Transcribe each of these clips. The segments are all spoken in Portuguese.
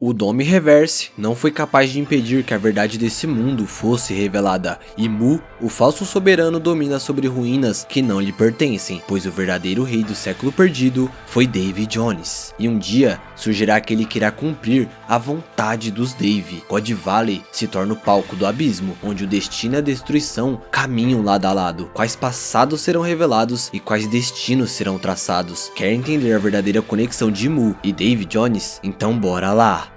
O Dome Reverse não foi capaz de impedir que a verdade desse mundo fosse revelada, e Mu, o falso soberano, domina sobre ruínas que não lhe pertencem, pois o verdadeiro rei do século perdido foi Davy Jones. E um dia surgirá aquele que irá cumprir a vontade dos Davy. God Valley se torna o palco do abismo, onde o destino e a destruição caminham lado a lado. Quais passados serão revelados e quais destinos serão traçados? Quer entender a verdadeira conexão de Mu e Davy Jones? Então bora lá!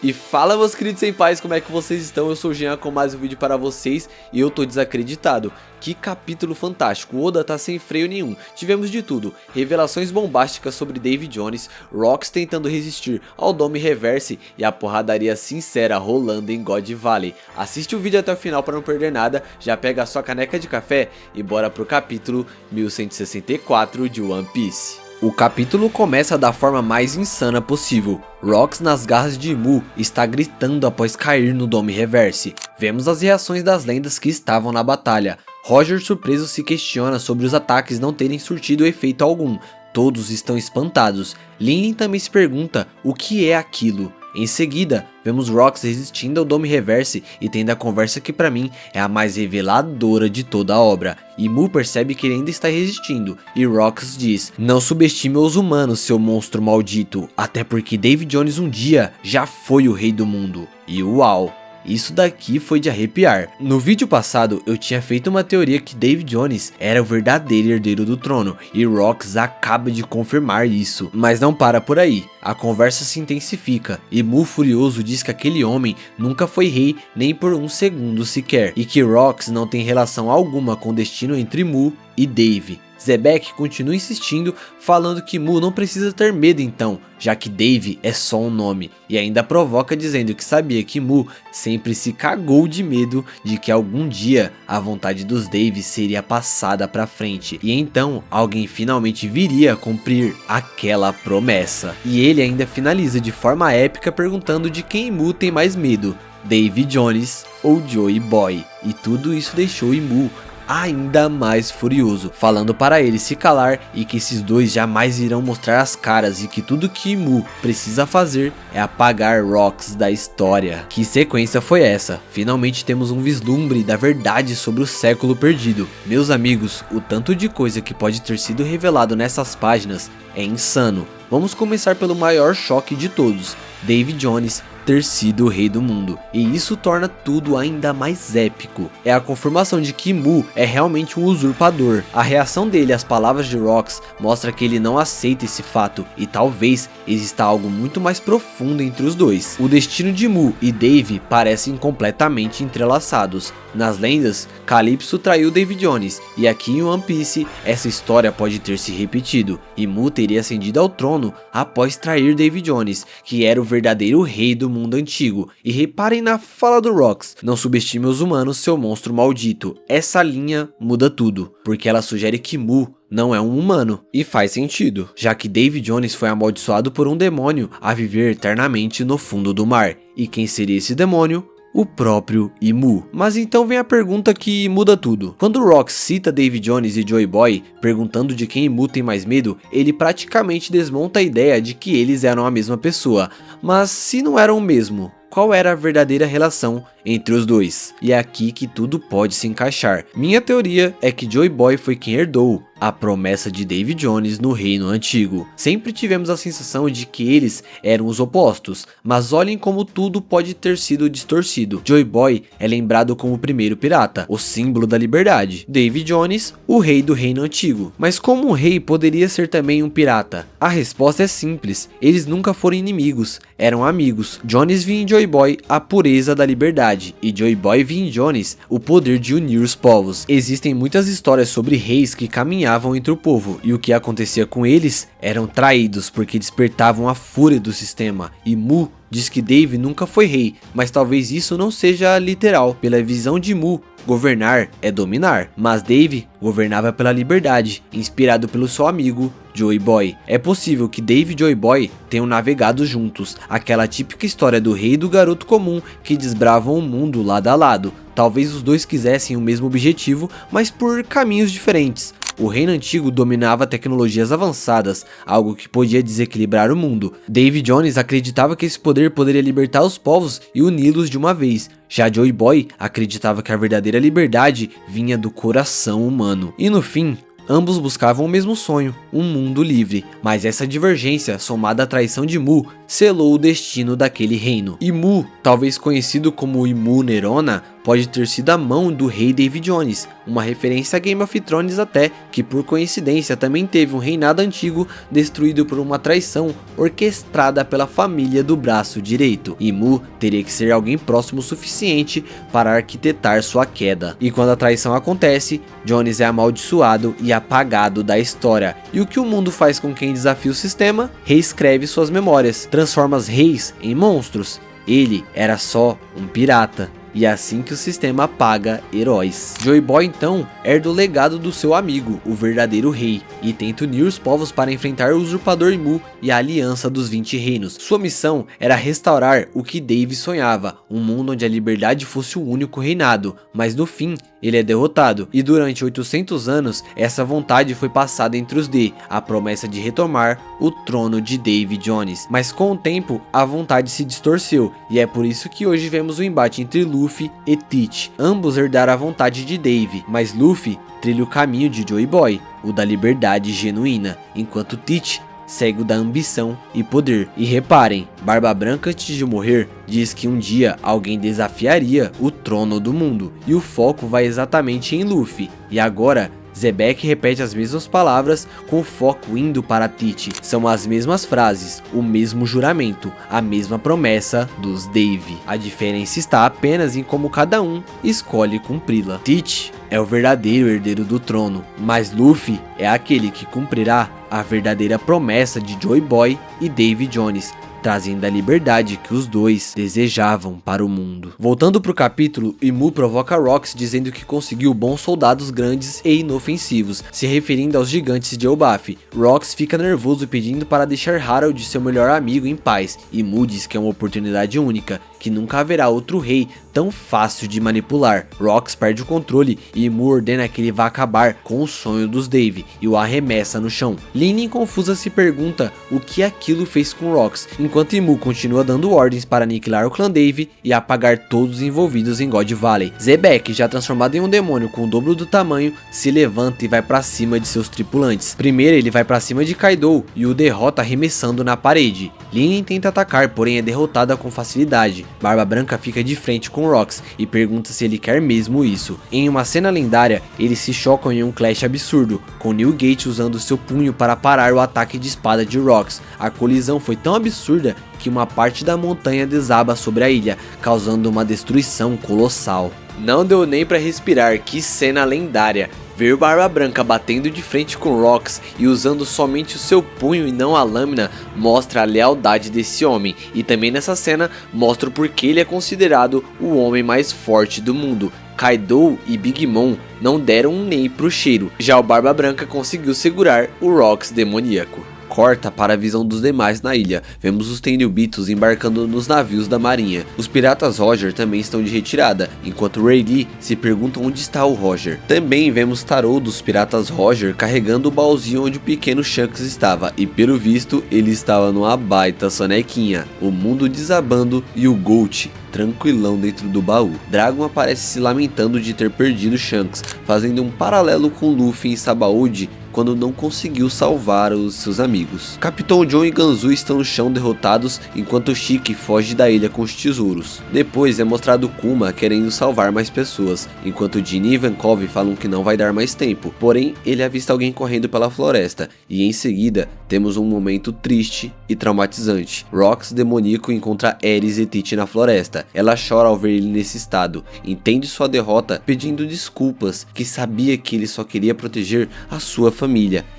E fala, meus queridos senpais, como é que vocês estão? Eu sou o Jean com mais um vídeo para vocês e eu tô desacreditado. Que capítulo fantástico, o Oda tá sem freio nenhum. Tivemos de tudo, revelações bombásticas sobre Davy Jones, Rocks tentando resistir ao Dome Reverse e a porradaria sincera rolando em God Valley. Assiste o vídeo até o final para não perder nada, já pega a sua caneca de café e bora pro capítulo 1164 de One Piece. O capítulo começa da forma mais insana possível. Rocks, nas garras de Mu, está gritando após cair no Dome Reverse. Vemos as reações das lendas que estavam na batalha. Roger, surpreso, se questiona sobre os ataques não terem surtido efeito algum. Todos estão espantados. Lin também se pergunta o que é aquilo. Em seguida, vemos Rocks resistindo ao Dome Reverse e tendo a conversa que pra mim é a mais reveladora de toda a obra. E Mu percebe que ele ainda está resistindo, e Rocks diz: "Não subestime os humanos, seu monstro maldito, até porque Davy Jones um dia já foi o rei do mundo." E uau! Isso daqui foi de arrepiar. No vídeo passado eu tinha feito uma teoria que Davy Jones era o verdadeiro herdeiro do trono e Rocks acaba de confirmar isso. Mas não para por aí, a conversa se intensifica e Mu furioso diz que aquele homem nunca foi rei nem por um segundo sequer e que Rocks não tem relação alguma com o destino entre Mu e Davy. Zebek continua insistindo, falando que Mu não precisa ter medo então, já que Davy é só um nome, e ainda provoca dizendo que sabia que Mu sempre se cagou de medo de que algum dia a vontade dos Davy seria passada pra frente, e então alguém finalmente viria a cumprir aquela promessa. E ele ainda finaliza de forma épica perguntando de quem Mu tem mais medo, Davy Jones ou Joy Boy, e tudo isso deixou Mu ainda mais furioso, falando para ele se calar e que esses dois jamais irão mostrar as caras e que tudo que Mu precisa fazer é apagar Rocks da história. Que sequência foi essa? Finalmente temos um vislumbre da verdade sobre o século perdido. Meus amigos, o tanto de coisa que pode ter sido revelado nessas páginas é insano. Vamos começar pelo maior choque de todos, Davy Jones ter sido o rei do mundo, e isso torna tudo ainda mais épico. É a confirmação de que Mu é realmente um usurpador. A reação dele às palavras de Rocks mostra que ele não aceita esse fato, e talvez exista algo muito mais profundo entre os dois. O destino de Mu e Davy parecem completamente entrelaçados. Nas lendas, Calypso traiu Davy Jones, e aqui em One Piece essa história pode ter se repetido, e Mu teria ascendido ao trono após trair Davy Jones, que era o verdadeiro rei do mundo antigo. E reparem na fala do Rocks: "Não subestime os humanos, seu monstro maldito." Essa linha muda tudo, porque ela sugere que Mu não é um humano, e faz sentido, já que Davy Jones foi amaldiçoado por um demônio a viver eternamente no fundo do mar. E quem seria esse demônio? O próprio Mu. Mas então vem a pergunta que muda tudo. Quando Rocks cita Davy Jones e Joy Boy, perguntando de quem Mu tem mais medo, ele praticamente desmonta a ideia de que eles eram a mesma pessoa. Mas se não eram o mesmo, qual era a verdadeira relação entre os dois? E é aqui que tudo pode se encaixar. Minha teoria é que Joy Boy foi quem herdou a promessa de Davy Jones no reino antigo. Sempre tivemos a sensação de que eles eram os opostos, mas olhem como tudo pode ter sido distorcido. Joy Boy é lembrado como o primeiro pirata, o símbolo da liberdade. Davy Jones, o rei do reino antigo. Mas como um rei poderia ser também um pirata? A resposta é simples, eles nunca foram inimigos, eram amigos. Jones via em Joy Boy a pureza da liberdade, e Joy Boy via em Jones o poder de unir os povos. Existem muitas histórias sobre reis que caminhavam entre o povo, e o que acontecia com eles eram traídos porque despertavam a fúria do sistema. E Mu diz que Davy nunca foi rei, mas talvez isso não seja literal. Pela visão de Mu, governar é dominar, mas Davy governava pela liberdade, inspirado pelo seu amigo Joy Boy. É possível que Davy e Joy Boy tenham navegado juntos, aquela típica história do rei e do garoto comum que desbravam o mundo lado a lado. Talvez os dois quisessem o mesmo objetivo, mas por caminhos diferentes. O reino antigo dominava tecnologias avançadas, algo que podia desequilibrar o mundo. Davy Jones acreditava que esse poder poderia libertar os povos e uni-los de uma vez. Já Joey Boy acreditava que a verdadeira liberdade vinha do coração humano. E no fim, ambos buscavam o mesmo sonho, um mundo livre, mas essa divergência, somada à traição de Mu, selou o destino daquele reino. E Mu, talvez conhecido como Imu Nerona, pode ter sido a mão do rei Davy Jones, uma referência a Game of Thrones até, que por coincidência também teve um reinado antigo destruído por uma traição orquestrada pela família do braço direito. E Mu teria que ser alguém próximo o suficiente para arquitetar sua queda. E quando a traição acontece, Jones é amaldiçoado e apagado da história. E o que o mundo faz com quem desafia o sistema? Reescreve suas memórias, transforma os reis em monstros. Ele era só um pirata. E é assim que o sistema apaga heróis. Joey Boy então herda o legado do seu amigo, o verdadeiro rei, e tenta unir os povos para enfrentar o usurpador Imu e a aliança dos 20 reinos. Sua missão era restaurar o que Davy sonhava, um mundo onde a liberdade fosse o único reinado, mas no fim ele é derrotado, e durante 800 anos essa vontade foi passada entre os D, a promessa de retomar o trono de Davy Jones. Mas com o tempo a vontade se distorceu, e é por isso que hoje vemos o embate entre Luffy e Teach. Ambos herdaram a vontade de Davy, mas Luffy trilha o caminho de Joey Boy, o da liberdade genuína, enquanto Teach segue o da ambição e poder. E reparem, Barba Branca antes de morrer diz que um dia alguém desafiaria o trono do mundo, e o foco vai exatamente em Luffy. E agora Zebek repete as mesmas palavras com o foco indo para Teach. São as mesmas frases, o mesmo juramento, a mesma promessa dos Davy. A diferença está apenas em como cada um escolhe cumpri-la. Teach é o verdadeiro herdeiro do trono, mas Luffy é aquele que cumprirá a verdadeira promessa de Joey Boy e Davy Jones, trazendo a liberdade que os dois desejavam para o mundo. Voltando para o capítulo, Imu provoca Rox dizendo que conseguiu bons soldados grandes e inofensivos, se referindo aos gigantes de Elbaf. Rox fica nervoso pedindo para deixar Harold, seu melhor amigo, em paz. Imu diz que é uma oportunidade única, que nunca haverá outro rei tão fácil de manipular. Rox perde o controle e Imu ordena que ele vá acabar com o sonho dos Davy e o arremessa no chão. Lynn, confusa, se pergunta o que aquilo fez com Rox, enquanto Imu continua dando ordens para aniquilar o clã Davy e apagar todos os envolvidos em God Valley. Zebek, já transformado em um demônio com o dobro do tamanho, se levanta e vai para cima de seus tripulantes. Primeiro ele vai para cima de Kaido e o derrota arremessando na parede. Lynn tenta atacar, porém é derrotada com facilidade. Barba Branca fica de frente com Rox e pergunta se ele quer mesmo isso. Em uma cena lendária, eles se chocam em um clash absurdo, com Newgate usando seu punho para parar o ataque de espada de Rox. A colisão foi tão absurda que uma parte da montanha desaba sobre a ilha, causando uma destruição colossal. Não deu nem para respirar, que cena lendária! Ver Barba Branca batendo de frente com Rox e usando somente o seu punho e não a lâmina mostra a lealdade desse homem, e também nessa cena mostra o porquê ele é considerado o homem mais forte do mundo. Kaido e Big Mom não deram um nem pro cheiro, já o Barba Branca conseguiu segurar o Rox demoníaco. Corta para a visão dos demais na ilha. Vemos os Tenryubitos embarcando nos navios da marinha. Os piratas Roger também estão de retirada, enquanto Rayleigh se pergunta onde está o Roger. Também vemos Taro dos piratas Roger carregando o baúzinho onde o pequeno Shanks estava, e pelo visto ele estava numa baita sonequinha. O mundo desabando e o Gold tranquilão dentro do baú. Dragon aparece se lamentando de ter perdido Shanks, fazendo um paralelo com Luffy em Sabaody quando não conseguiu salvar os seus amigos. Capitão John e Ganzu estão no chão derrotados, enquanto Shiki foge da ilha com os tesouros. Depois é mostrado Kuma querendo salvar mais pessoas, enquanto Ginny e Ivankov falam que não vai dar mais tempo. Porém, ele avista alguém correndo pela floresta, e em seguida temos um momento triste e traumatizante. Rox demoníaco encontra Ares e Teach na floresta. Ela chora ao ver ele nesse estado, entende sua derrota, pedindo desculpas, que sabia que ele só queria proteger a sua família.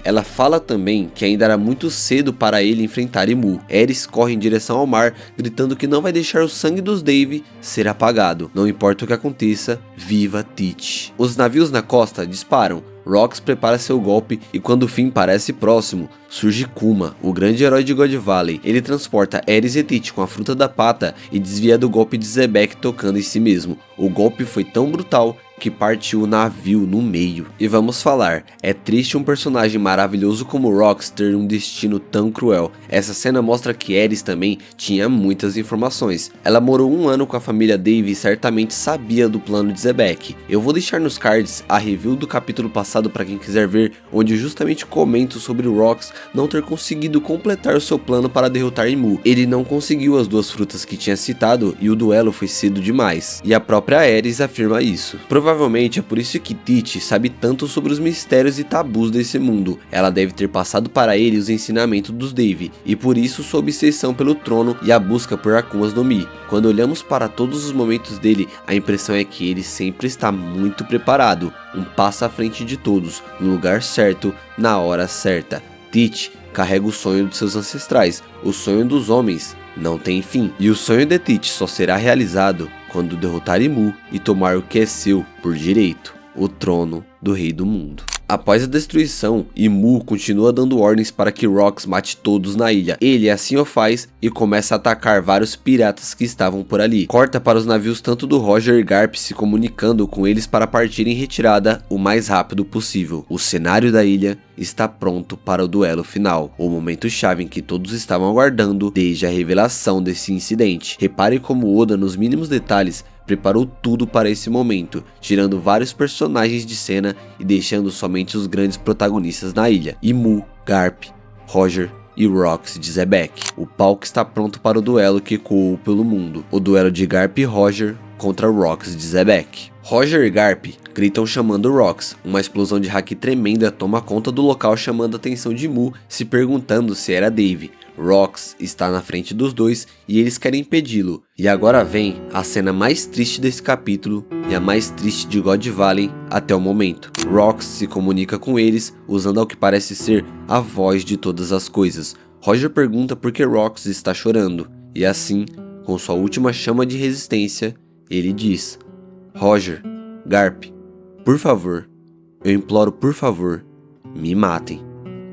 Ela fala também que ainda era muito cedo para ele enfrentar Imu. Ares corre em direção ao mar, gritando que não vai deixar o sangue dos Davy ser apagado. Não importa o que aconteça, viva Teach. Os navios na costa disparam. Rox prepara seu golpe e quando o fim parece próximo, surge Kuma, o grande herói de God Valley. Ele transporta Ares e Tite com a fruta da pata e desvia do golpe de Zebek tocando em si mesmo. O golpe foi tão brutal que partiu o navio no meio. E vamos falar, é triste um personagem maravilhoso como Rox ter um destino tão cruel. Essa cena mostra que Ares também tinha muitas informações. Ela morou um ano com a família Dave e certamente sabia do plano de Zebek. Eu vou deixar nos cards a review do capítulo passado para quem quiser ver, onde eu justamente comento sobre Rox não ter conseguido completar o seu plano para derrotar Imu. Ele não conseguiu as duas frutas que tinha citado e o duelo foi cedo demais. E a própria Ares afirma isso. Provavelmente é por isso que Tite sabe tanto sobre os mistérios e tabus desse mundo. Ela deve ter passado para ele os ensinamentos dos Dave, e por isso sua obsessão pelo trono e a busca por Akumas no Mi. Quando olhamos para todos os momentos dele, a impressão é que ele sempre está muito preparado, um passo à frente de todos, no lugar certo, na hora certa. Tite carrega o sonho de seus ancestrais, o sonho dos homens não tem fim, e o sonho de Tite só será realizado quando derrotar Imu e tomar o que é seu por direito, o trono do rei do mundo. Após a destruição, Imu continua dando ordens para que Rox mate todos na ilha. Ele assim o faz e começa a atacar vários piratas que estavam por ali. Corta para os navios tanto do Roger e Garp se comunicando com eles para partir em retirada o mais rápido possível. O cenário da ilha está pronto para o duelo final, o momento chave em que todos estavam aguardando desde a revelação desse incidente. Repare como Oda, nos mínimos detalhes, preparou tudo para esse momento, tirando vários personagens de cena e deixando somente os grandes protagonistas na ilha: Imu, Garp, Roger e Rox de Zebek. O palco está pronto para o duelo que ecoou pelo mundo, o duelo de Garp e Roger contra Rox de Zebek. Roger e Garp gritam chamando Rox, uma explosão de haki tremenda toma conta do local chamando a atenção de Imu, se perguntando se era Dave. Rox está na frente dos dois e eles querem impedi-lo. E agora vem a cena mais triste desse capítulo e a mais triste de God Valley até o momento. Rox se comunica com eles usando ao que parece ser a voz de todas as coisas. Roger pergunta por que Rox está chorando e assim, com sua última chama de resistência, ele diz: Roger, Garp, por favor, eu imploro por favor, me matem.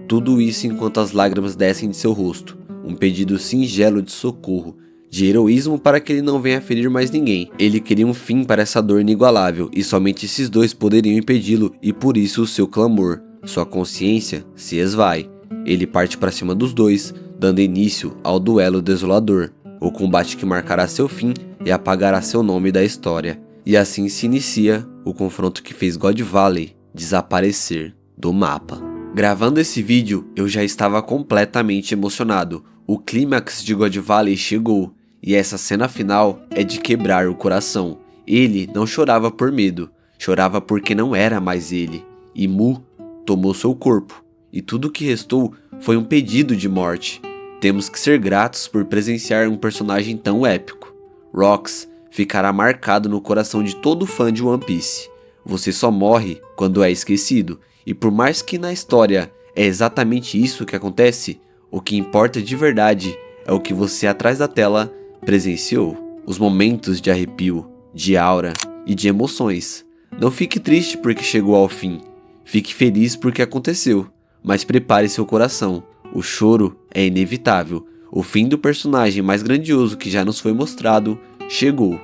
Tudo isso enquanto as lágrimas descem de seu rosto, um pedido singelo de socorro, de heroísmo para que ele não venha ferir mais ninguém. Ele queria um fim para essa dor inigualável e somente esses dois poderiam impedi-lo e por isso o seu clamor. Sua consciência se esvai. Ele parte para cima dos dois, dando início ao duelo desolador, o combate que marcará seu fim e apagará seu nome da história. E assim se inicia o confronto que fez God Valley desaparecer do mapa. Gravando esse vídeo, eu já estava completamente emocionado. O clímax de God Valley chegou, e essa cena final é de quebrar o coração. Ele não chorava por medo, chorava porque não era mais ele. Imu tomou seu corpo, e tudo o que restou foi um pedido de morte. Temos que ser gratos por presenciar um personagem tão épico. Rox ficará marcado no coração de todo fã de One Piece. Você só morre quando é esquecido. E por mais que na história é exatamente isso que acontece, o que importa de verdade é o que você atrás da tela presenciou. Os momentos de arrepio, de aura e de emoções. Não fique triste porque chegou ao fim. Fique feliz porque aconteceu. Mas prepare seu coração. O choro é inevitável. O fim do personagem mais grandioso que já nos foi mostrado chegou.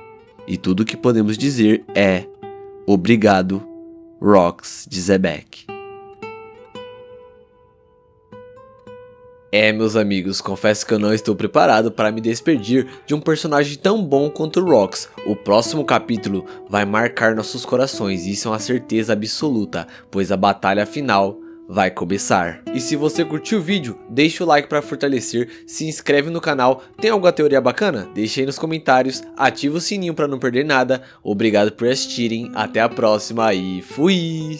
E tudo o que podemos dizer é: obrigado, Rox de Zebek. Meus amigos, confesso que eu não estou preparado para me despedir de um personagem tão bom quanto Rox. O próximo capítulo vai marcar nossos corações, e isso é uma certeza absoluta, pois a batalha final vai começar. E se você curtiu o vídeo, deixa o like para fortalecer, se inscreve no canal. Tem alguma teoria bacana? Deixa aí nos comentários, ativa o sininho para não perder nada. Obrigado por assistirem, até a próxima e fui!